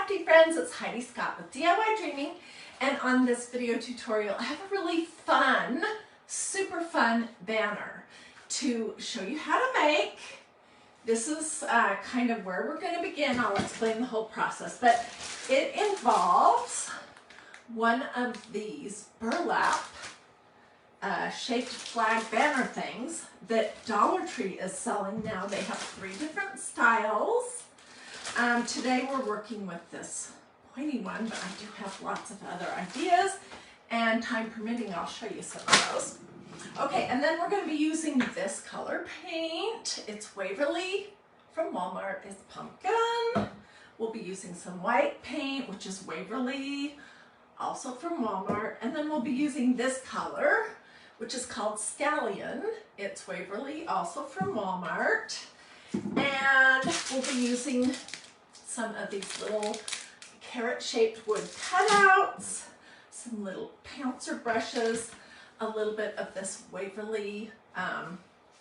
crafty friends, it's Hiedi Scott with DIY and on this video tutorial I have a really fun, super fun banner to show you how to make. This is kind of where we're going to begin. I'll explain the whole process, but it involves one of these burlap shaped flag banner things that Dollar Tree is selling now. They have 3 different styles. Today we're working with this pointy one, but I do have lots of other ideas, and time permitting I'll show you some of those. Okay, and then we're going to be using this color paint. It's Waverly from Walmart. It's pumpkin. We'll be using some white paint, which is Waverly, also from Walmart, and then we'll be using this color, which is called Scallion. It's Waverly, also from Walmart. And we'll be using some of these little carrot-shaped wood cutouts, some little pouncer brushes, a little bit of this Waverly.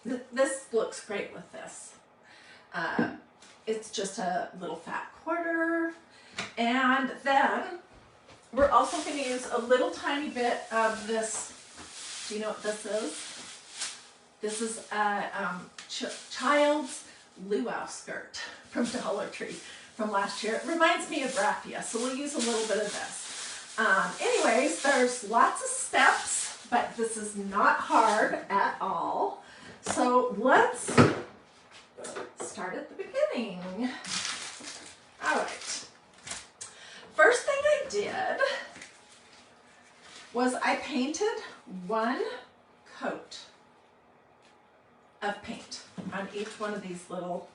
This looks great with this. It's just a little fat quarter. And then we're also going to use a little tiny bit of this. Do you know what this is? This is a child's luau skirt from Dollar Tree from last year. It reminds me of raffia, so we'll use a little bit of this. Anyways, there's lots of steps, but this is not hard at all. So let's start at the beginning. All right. First thing I did was I painted one coat of paint on each one of these little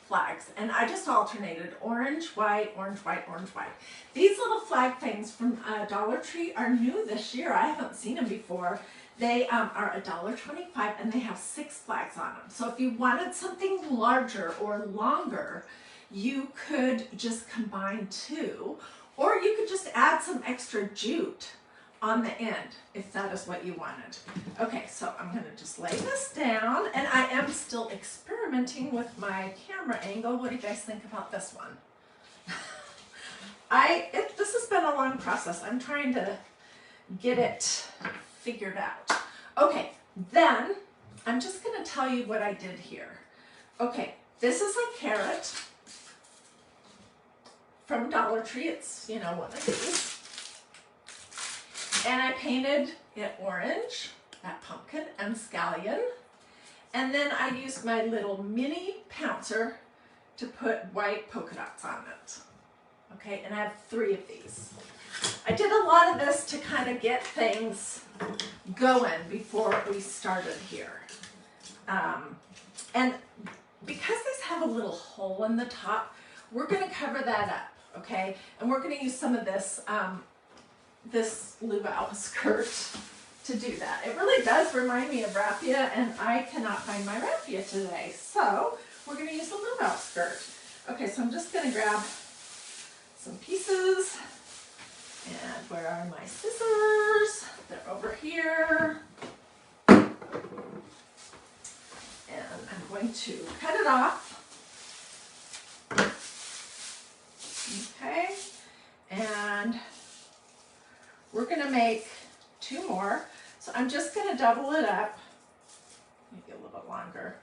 flags, and I just alternated orange, white, orange, white, orange, white. These little flag things from Dollar Tree are new this year. I haven't seen them before. They are $1.25 and they have 6 flags on them. So if you wanted something larger or longer, you could just combine 2, or you could just add some extra jute on the end, if that is what you wanted. Okay, so I'm going to just lay this down, and I am still experimenting with my camera angle. What do you guys think about this one? This has been a long process. I'm trying to get it figured out. Okay, then I'm just going to tell you what I did here. Okay, this is a carrot from Dollar Tree. It's, you know, one of these. And I painted it orange, that pumpkin, and scallion. And then I used my little mini pouncer to put white polka dots on it. Okay, and I have 3 of these. I did a lot of this to kind of get things going before we started here. And because these have a little hole in the top, we're going to cover that up, okay? And we're going to use some of this this luau skirt to do that. It really does remind me of raffia, and I cannot find my raffia today. So we're going to use a luau skirt. Okay, so I'm just going to grab some pieces. And where are my scissors? They're over here. And I'm going to cut it off. Okay, and we're going to make 2 more. So I'm just going to double it up, maybe a little bit longer.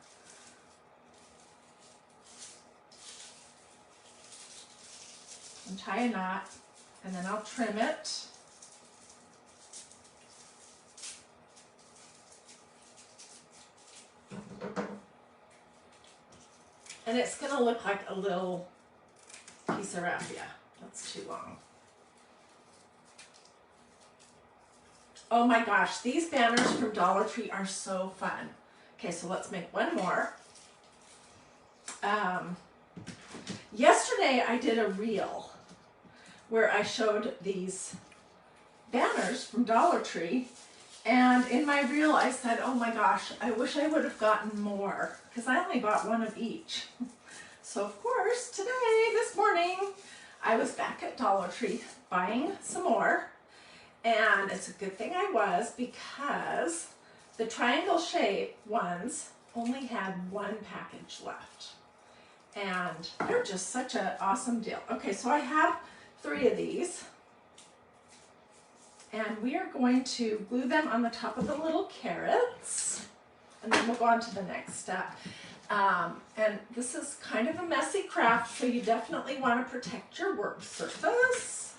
And tie a knot, and then I'll trim it. And it's going to look like a little piece of raffia. That's too long. Oh my gosh, these banners from Dollar Tree are so fun. Okay, so let's make 1 more. Yesterday I did a reel where I showed these banners from Dollar Tree, and in my reel I said, oh my gosh, I wish I would have gotten more, because I only bought 1 of each. So of course, today, this morning, I was back at Dollar Tree buying some more. And it's a good thing I was, because the triangle shape ones only had 1 package left. And they're just such an awesome deal. Okay, so I have 3 of these. And we are going to glue them on the top of the little carrots. And then we'll go on to the next step. And this is kind of a messy craft, so you definitely want to protect your work surface.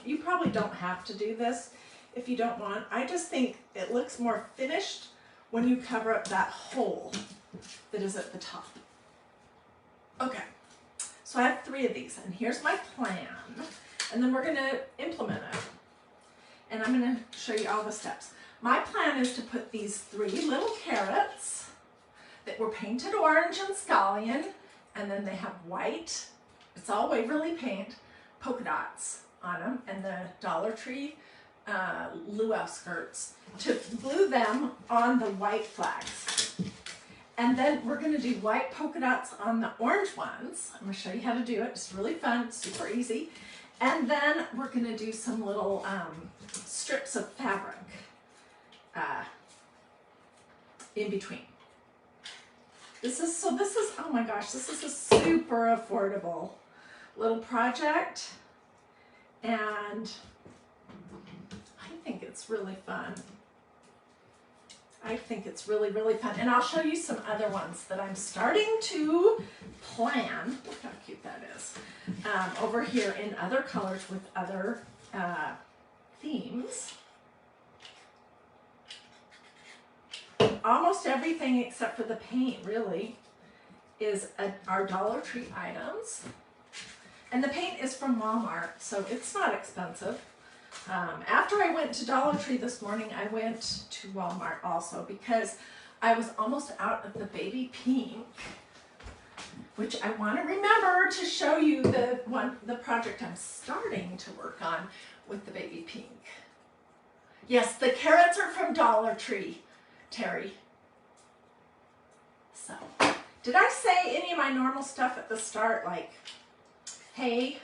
You probably don't have to do this if you don't want. I just think it looks more finished when you cover up that hole that is at the top. Okay, so I have 3 of these, and here's my plan. And then we're gonna implement it. And I'm gonna show you all the steps. My plan is to put these 3 little carrots that were painted orange and scallion, and then they have white, it's all Waverly paint, polka dots on them, and the Dollar Tree luau skirts, to glue them on the white flags. And then we're going to do white polka dots on the orange ones. I'm going to show you how to do it. It's really fun, super easy. And then we're going to do some little strips of fabric in between. This is, oh my gosh, this is a super affordable little project. And I think it's really fun. I think it's really, really fun. And I'll show you some other ones that I'm starting to plan. Look how cute that is. Over here in other colors with other themes. Almost everything except for the paint, really, is our Dollar Tree items. And the paint is from Walmart, so it's not expensive. After I went to Dollar Tree this morning, I went to Walmart also because I was almost out of the baby pink, which I want to remember to show you the project I'm starting to work on with the baby pink. Yes, the carrots are from Dollar Tree, Terry. So, did I say any of my normal stuff at the start, like, hey,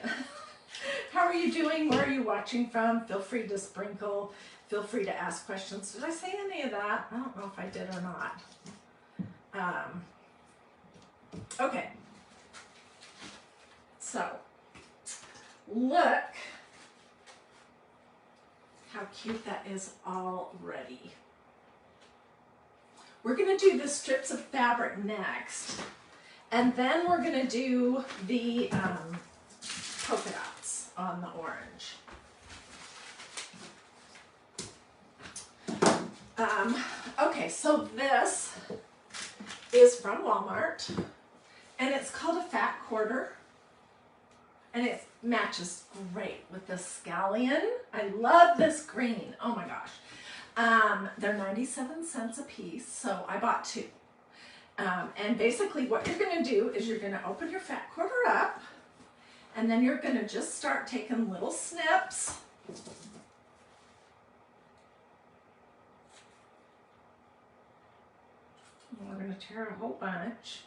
how are you doing? Where are you watching from? Feel free to sprinkle. Feel free to ask questions. Did I say any of that? I don't know if I did or not. Okay. So, look how cute that is already. We're going to do the strips of fabric next. And then we're going to do the polka dots on the orange. Okay, so this is from Walmart, and it's called a fat quarter, and it matches great with the scallion. I love this green. Oh my gosh. They're 97 cents a piece, so I bought 2. And basically what you're going to do is you're going to open your fat quarter up, and then you're going to just start taking little snips. And we're going to tear a whole bunch.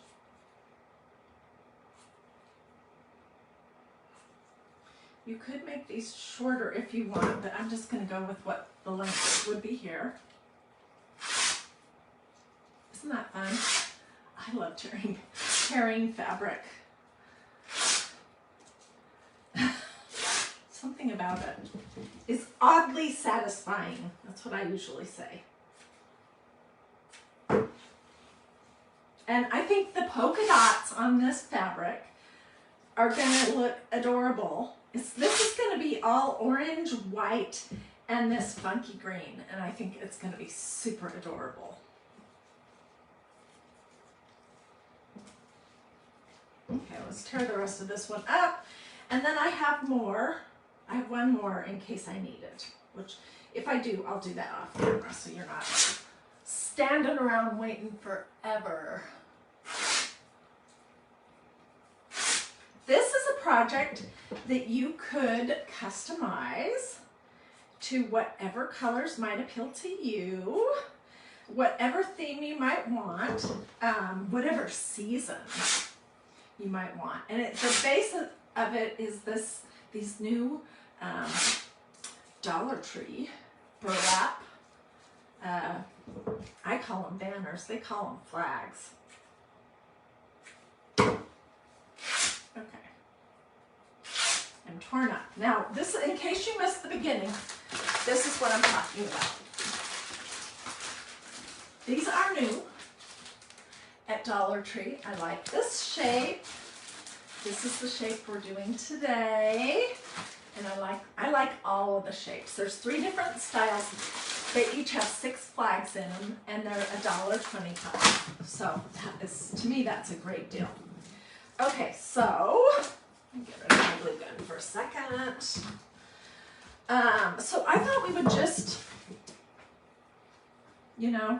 You could make these shorter if you want, but I'm just going to go with what the length would be here. Isn't that fun? I love tearing fabric. Something about it is oddly satisfying. That's what I usually say. And I think the polka dots on this fabric are going to look adorable. This is going to be all orange, white, and this funky green. And I think it's going to be super adorable. Okay, let's tear the rest of this one up. And then I have more. I have one more in case I need it, which if I do, I'll do that off camera so you're not standing around waiting forever. This is a project that you could customize to whatever colors might appeal to you. whatever theme you might want, whatever season you might want. And the base of it is these new Dollar Tree burlap. I call them banners. They call them flags. Okay. I'm torn up. Now, this, in case you missed the beginning, this is what I'm talking about. These are new at Dollar Tree. I like this shape. This is the shape we're doing today. And I like all of the shapes. There's 3 different styles. They each have 6 flags in them, and they're $1.25. So to me, that's a great deal. Okay, so let me get rid of my glue gun for a second. So I thought we would just, you know,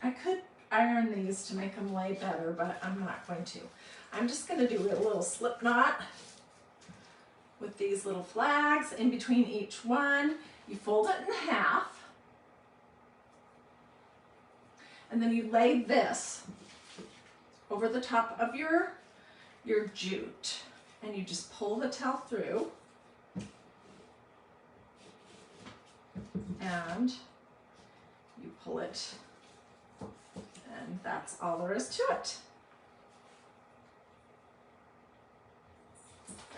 I could iron these to make them lay better, but I'm not going to. I'm just going to do a little slip knot with these little flags in between each one. You fold it in half, and then you lay this over the top of your jute, and you just pull the tail through, and you pull it, and that's all there is to it.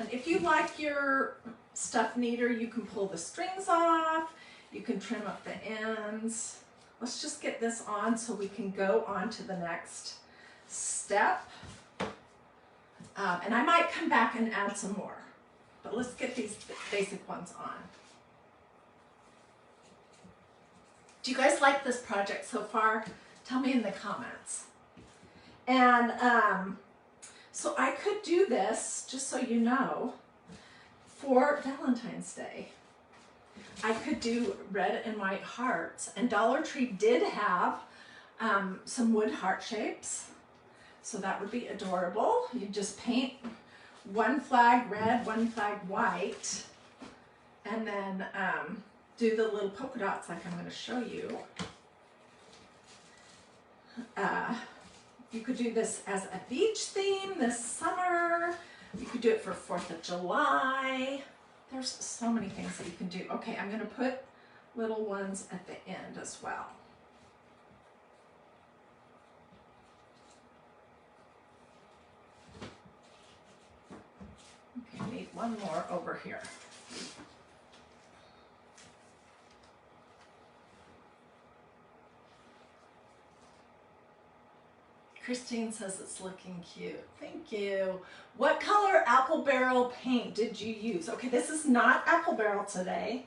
And if you like your stuff neater, you can pull the strings off, you can trim up the ends. Let's just get this on so we can go on to the next step. And I might come back and add some more, but let's get these basic ones on. Do you guys like this project so far? Tell me in the comments. And so I could do this, just so you know, for Valentine's Day. I could do red and white hearts, and Dollar Tree did have some wood heart shapes, so that would be adorable. You just paint one flag red, one flag white, and then do the little polka dots like I'm going to show you. You could do this as a beach theme this summer. You could do it for 4th of July. There's so many things that you can do. Okay, I'm going to put little ones at the end as well. Okay, I need one more over here. Christine says it's looking cute. Thank you. What color apple barrel paint did you use? Okay, this is not apple barrel today.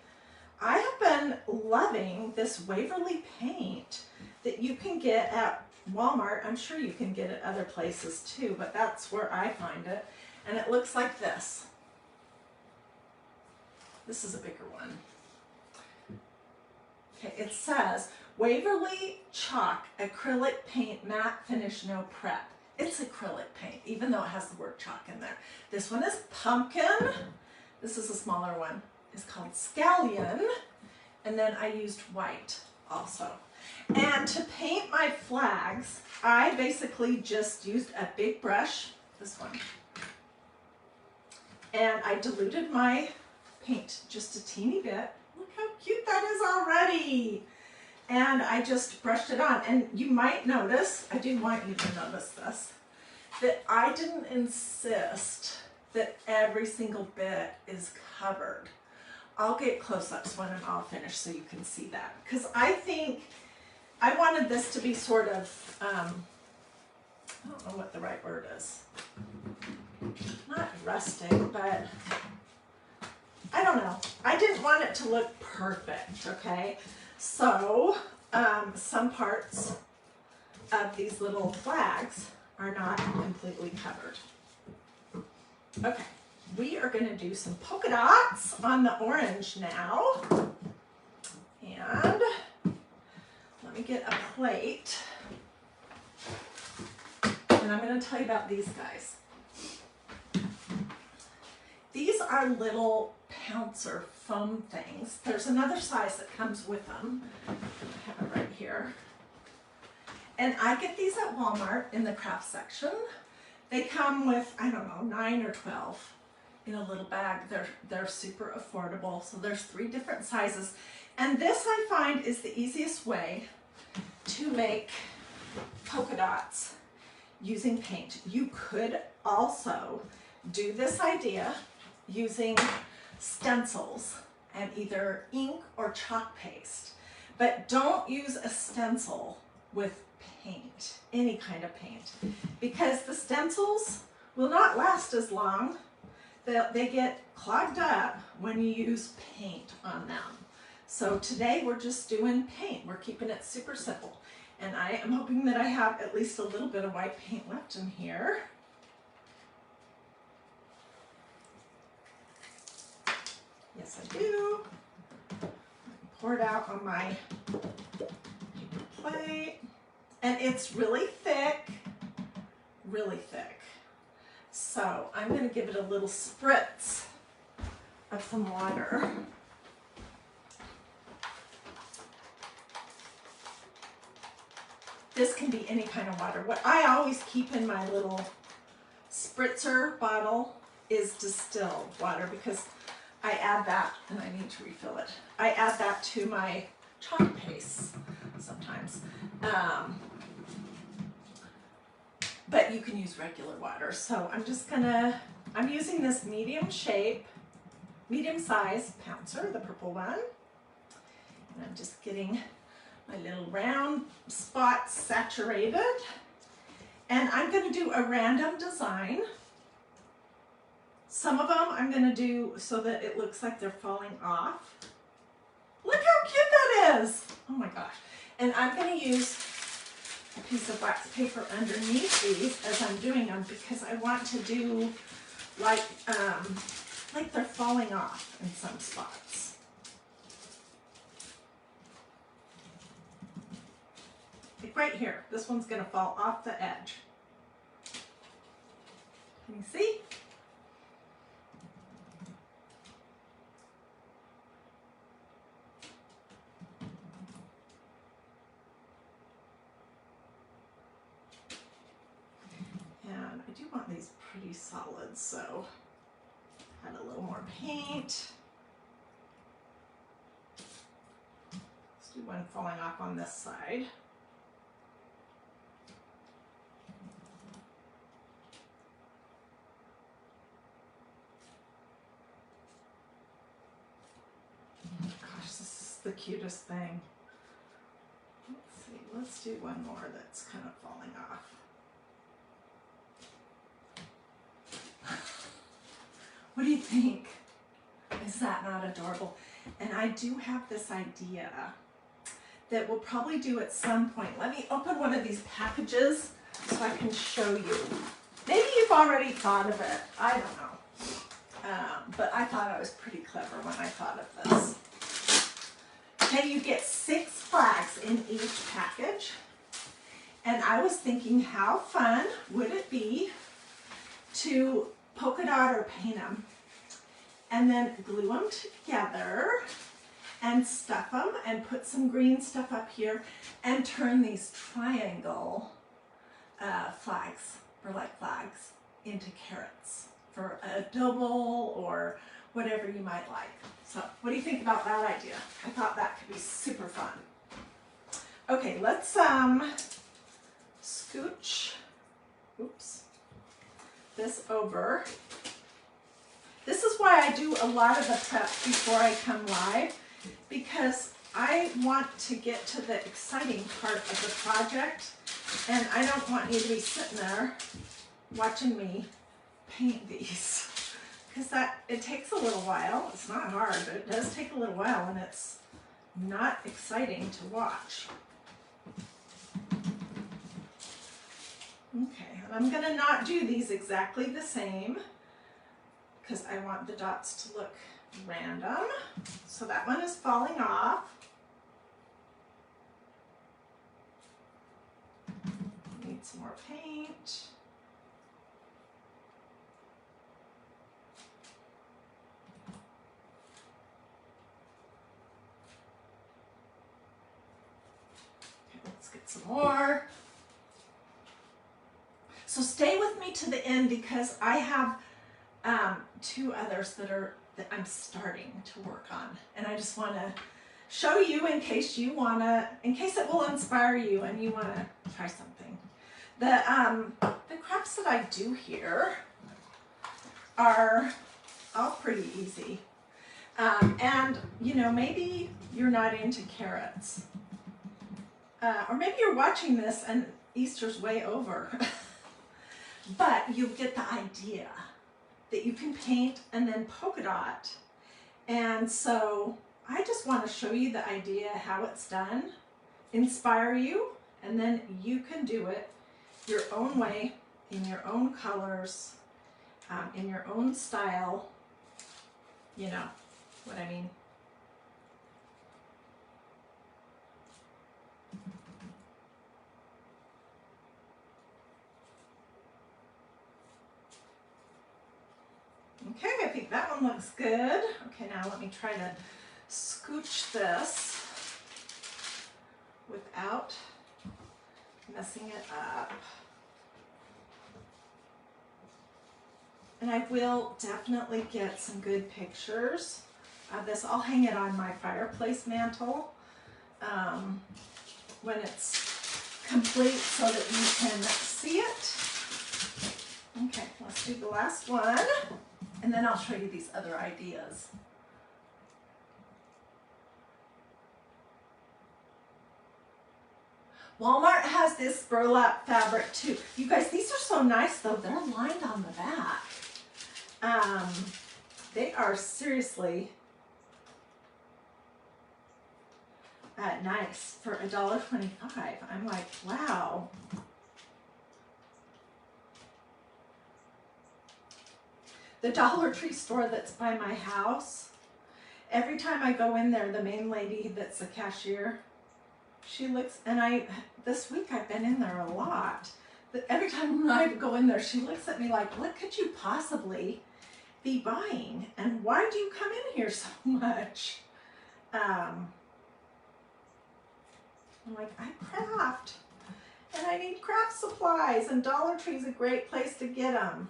I have been loving this Waverly paint that you can get at Walmart. I'm sure you can get it other places too, but that's where I find it. And it looks like this. This is a bigger one. Okay, it says Waverly Chalk Acrylic Paint Matte Finish No Prep. It's acrylic paint, even though it has the word chalk in there. This one is pumpkin. This is a smaller one. It's called scallion. And then I used white also. And to paint my flags, I basically just used a big brush, this one. And I diluted my paint just a teeny bit. Look how cute that is already. And I just brushed it on. And you might notice, I do want you to notice this, that I didn't insist that every single bit is covered. I'll get close-ups when I'm all finished so you can see that. Because I think I wanted this to be sort of, I don't know what the right word is. Not rustic, but I don't know. I didn't want it to look perfect, okay? So some parts of these little flags are not completely covered. Okay, we are going to do some polka dots on the orange now. And let me get a plate. And I'm going to tell you about these guys. These are little pouncer foam things. There's another size that comes with them. I have it right here. And I get these at Walmart in the craft section. They come with, I don't know, 9 or 12 in a little bag. They're super affordable. So there's 3 different sizes. And this I find is the easiest way to make polka dots using paint. You could also do this idea using stencils and either ink or chalk paste. But don't use a stencil with paint, any kind of paint, because the stencils will not last as long. They get clogged up when you use paint on them. So today we're just doing paint. We're keeping it super simple. And I am hoping that I have at least a little bit of white paint left in here. Yes, I do. Pour it out on my paper plate. And it's really thick, really thick. So I'm going to give it a little spritz of some water. This can be any kind of water. What I always keep in my little spritzer bottle is distilled water, because I add that, and I need to refill it. I add that to my chalk paste sometimes. But you can use regular water. So I'm using this medium size pouncer, the purple one. And I'm just getting my little round spots saturated. And I'm going to do a random design. Some of them I'm going to do so that it looks like they're falling off. Look how cute that is! Oh my gosh. And I'm going to use a piece of wax paper underneath these as I'm doing them, because I want to do like they're falling off in some spots. Like right here, this one's going to fall off the edge. Can you see? And I do want these pretty solid, so add a little more paint. Let's do one falling off on this side. Gosh, this is the cutest thing. Let's see, let's do one more that's kind of falling off. What do you think? Is that not adorable? And I do have this idea that we'll probably do at some point. Let me open one of these packages so I can show you. Maybe you've already thought of it. I don't know. But I thought I was pretty clever when I thought of this. Okay, you get 6 flags in each package. And I was thinking, how fun would it be to polka dot or paint them and then glue them together and stuff them and put some green stuff up here and turn these triangle flags, burlap flags, into carrots for a double or whatever you might like. So what do you think about that idea? I thought that could be super fun. Okay, let's scooch, oops, this over. This is why I do a lot of the prep before I come live, because I want to get to the exciting part of the project, and I don't want you to be sitting there watching me paint these, because it takes a little while. It's not hard, but it does take a little while, and it's not exciting to watch. Okay, and I'm going to not do these exactly the same, because I want the dots to look random. So that one is falling off. Need some more paint. Okay, let's get some more. me to the end because I have two others that I'm starting to work on, and I just want to show you in case it will inspire you and you want to try something. The crafts that I do here are all pretty easy. And you know, maybe you're not into carrots. Or maybe you're watching this and Easter's way over. But you get the idea that you can paint and then polka dot. And so I just want to show you the idea how it's done, inspire you, and then you can do it your own way, in your own colors, in your own style. You know what I mean. Okay, I think that one looks good. Okay, now let me try to scooch this without messing it up. And I will definitely get some good pictures of this. I'll hang it on my fireplace mantle when it's complete so that you can see it. Okay, let's do the last one, and then I'll show you these other ideas. Walmart has this burlap fabric too. You guys, these are so nice though. They're lined on the back. They are seriously nice for $1.25. I'm like, wow. The Dollar Tree store that's by my house, every time I go in there, the main lady that's the cashier, she looks, and this week I've been in there a lot. But every time I go in there, she looks at me like, what could you possibly be buying? And why do you come in here so much? I'm like, I craft, and I need craft supplies, and Dollar Tree's a great place to get them.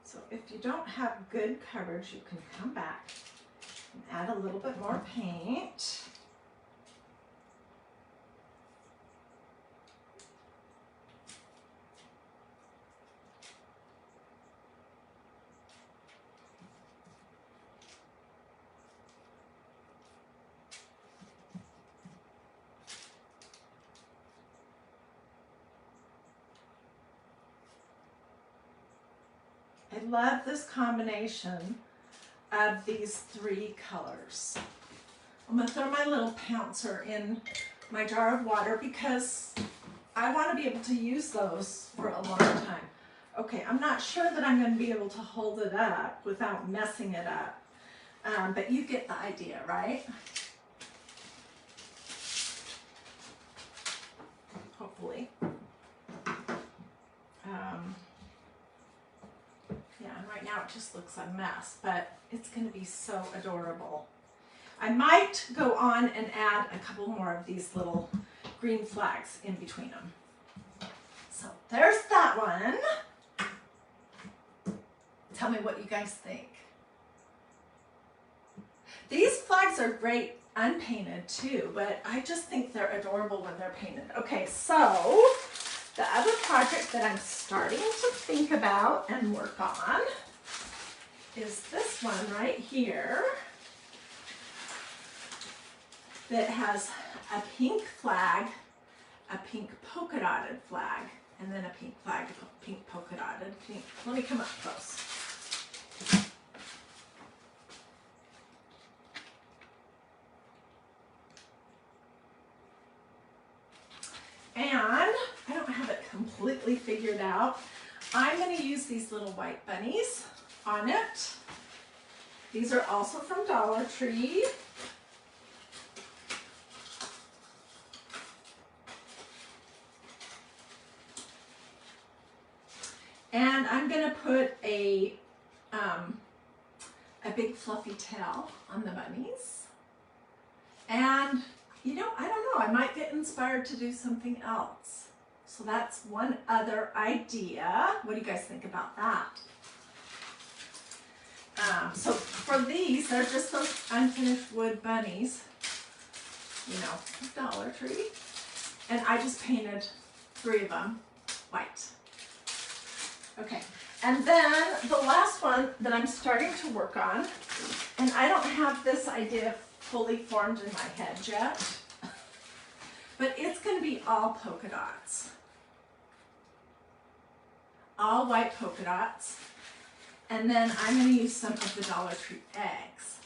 So if you don't have good coverage, you can come back and add a little bit more paint. I love this combination of these three colors. I'm going to throw my little pouncer in my jar of water because I want to be able to use those for a long time. Okay, I'm not sure that I'm going to be able to hold it up without messing it up, but you get the idea, right? Hopefully. Yeah, and right now it just looks a mess, but it's going to be so adorable. I might go on and add a couple more of these little green flags in between them. So there's that one. Tell me what you guys think. These flags are great unpainted too, but I just think they're adorable when they're painted. Okay, so the other project that I'm starting to think about and work on is this one right here that has a pink flag, a pink polka dotted flag, and then a pink flag, a pink polka dotted. Let me come up close. And I don't have it completely figured out. I'm going to use these little white bunnies on it. These are also from Dollar Tree. And I'm going to put a big fluffy tail on the bunnies. And you know, I don't know, I might get inspired to do something else. So that's one other idea. What do you guys think about that? So for these, they're just those unfinished wood bunnies, you know, Dollar Tree. And I just painted 3 of them white. Okay, and then the last one that I'm starting to work on, and I don't have this idea fully formed in my head yet, but it's going to be all polka dots. All white polka dots. And then I'm going to use some of the Dollar Tree eggs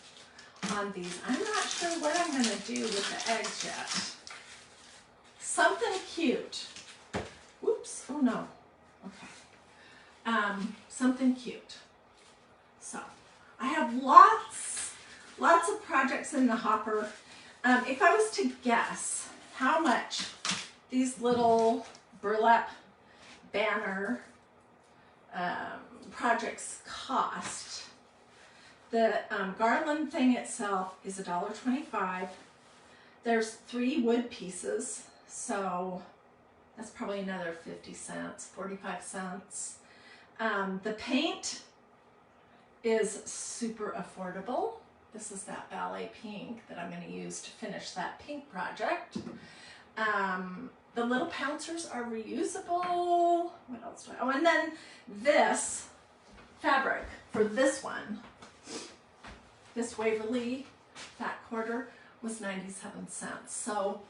on these. I'm not sure what I'm going to do with the eggs yet. Something cute. Whoops, oh no. Okay. Something cute. So, I have lots of projects in the hopper. If I was to guess how much these little burlap banner projects cost, the garland thing itself is $1.25. There's 3 wood pieces, so that's probably another 50 cents, 45 cents. The paint is super affordable. This is that ballet pink that I'm going to use to finish that pink project. The little pouncers are reusable. What else do I? Oh, and then this fabric for this one, this Waverly fat quarter, was 97 cents. So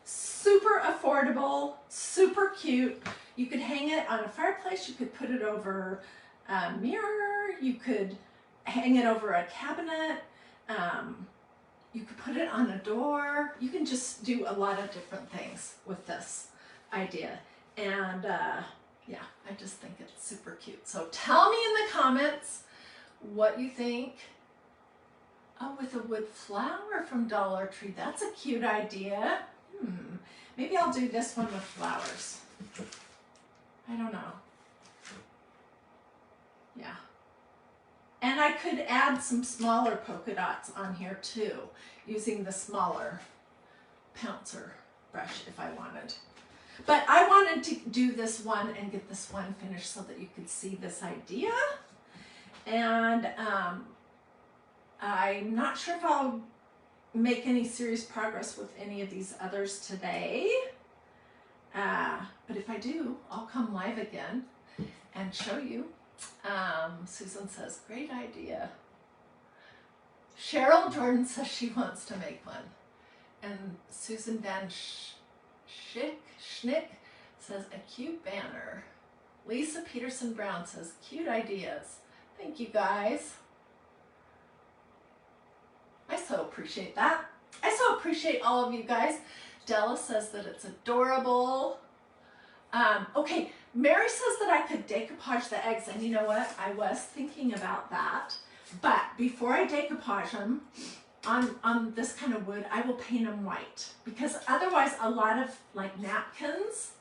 super affordable, super cute. You could hang it on a fireplace. You could put it over a mirror. You could hang it over a cabinet. You could put it on a door. You can just do a lot of different things with this idea. And yeah, I just think it's super cute. So tell me in the comments what you think. Oh, with a wood flower from Dollar Tree. That's a cute idea. Maybe I'll do this one with flowers. I don't know. Yeah. And I could add some smaller polka dots on here too, using the smaller pouncer brush if I wanted. But I wanted to do this one and get this one finished so that you could see this idea. And I'm not sure if I'll make any serious progress with any of these others today. But if I do, I'll come live again and show you. Susan says, great idea. Cheryl Jordan says she wants to make one. And Susan Van Schnick says, a cute banner. Lisa Peterson Brown says, cute ideas. Thank you guys. I so appreciate that. I so appreciate all of you guys. Della says that it's adorable. Okay, Mary says that I could decoupage the eggs, and you know what? I was thinking about that. But before I decoupage them on this kind of wood, I will paint them white, because otherwise a lot of like napkins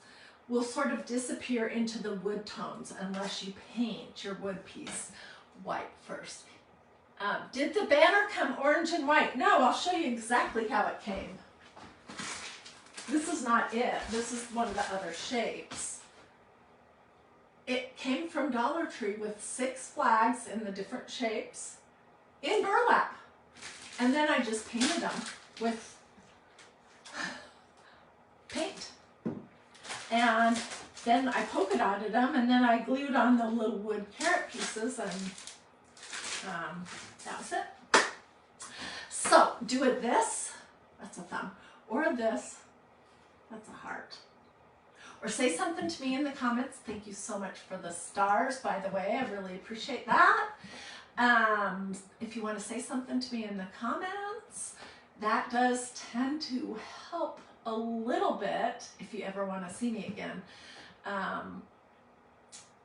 will sort of disappear into the wood tones unless you paint your wood piece white first. Did the banner come orange and white? No, I'll show you exactly how it came. This is not it. This is one of the other shapes. It came from Dollar Tree with 6 flags in the different shapes in burlap. And then I just painted them with paint. And then I polka dotted them, and then I glued on the little wood carrot pieces, and that was it. So do it this, that's a thumb, or this, that's a heart. Or say something to me in the comments. Thank you so much for the stars, by the way. I really appreciate that. If you want to say something to me in the comments, that does tend to help a little bit if you ever want to see me again.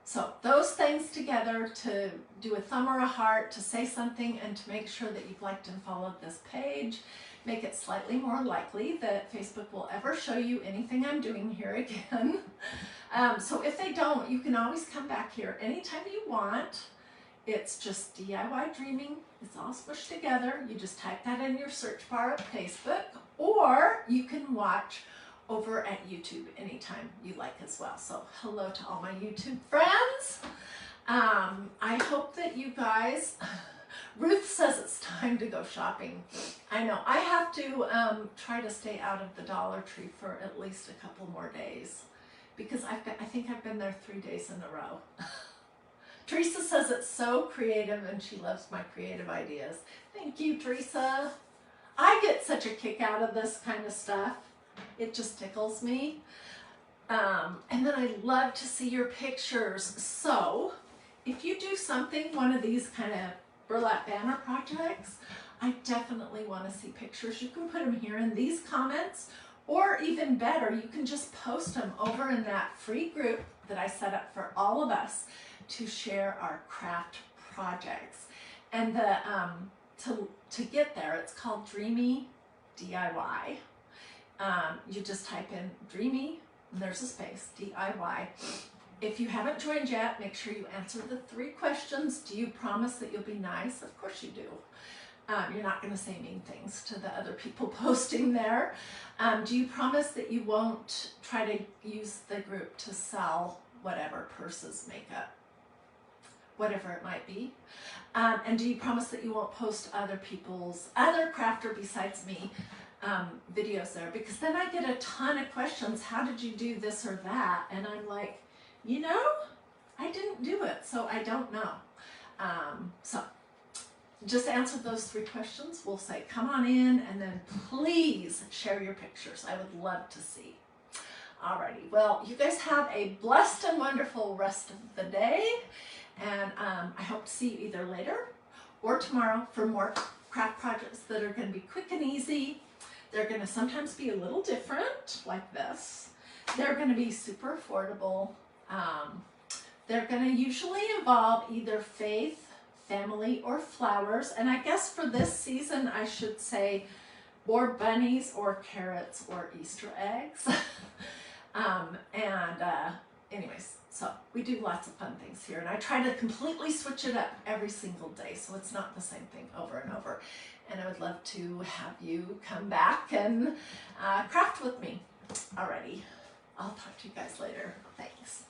So those things together, to do a thumb or a heart, to say something, and to make sure that you've liked and followed this page, make it slightly more likely that Facebook will ever show you anything I'm doing here again. So if they don't, you can always come back here anytime you want. It's just DIY Dreaming. It's all smushed together. You just type that in your search bar at Facebook, or you can watch over at YouTube anytime you like as well. So hello to all my YouTube friends. I hope that you guys, Ruth says it's time to go shopping. I know, I have to try to stay out of the Dollar Tree for at least a couple more days, because I think I've been there 3 days in a row. Teresa says it's so creative and she loves my creative ideas. Thank you, Teresa. I get such a kick out of this kind of stuff. It just tickles me. And then I love to see your pictures. So if you do something, one of these kind of burlap banner projects, I definitely want to see pictures. You can put them here in these comments, or even better, you can just post them over in that free group that I set up for all of us to share our craft projects. And the to get there, it's called Dreamy DIY. You just type in Dreamy, and there's a space, DIY. If you haven't joined yet, make sure you answer the 3 questions. Do you promise that you'll be nice? Of course you do. You're not going to say mean things to the other people posting there. Do you promise that you won't try to use the group to sell whatever, purses, makeup, whatever it might be? And do you promise that you won't post other people's, other crafter besides me, videos there? Because then I get a ton of questions. How did you do this or that? And I'm like, you know, I didn't do it, so I don't know. So just answer those 3 questions. We'll say, come on in, and then please share your pictures. I would love to see. Alrighty, well, you guys have a blessed and wonderful rest of the day, and I hope to see you either later or tomorrow for more craft projects that are going to be quick and easy. They're going to sometimes be a little different, like this. They're going to be super affordable. They're going to usually involve either faith, family, or flowers. And I guess for this season, I should say, or bunnies, or carrots, or Easter eggs. Anyways, so we do lots of fun things here. And I try to completely switch it up every single day, so it's not the same thing over and over. And I would love to have you come back and craft with me. Alrighty, I'll talk to you guys later. Thanks.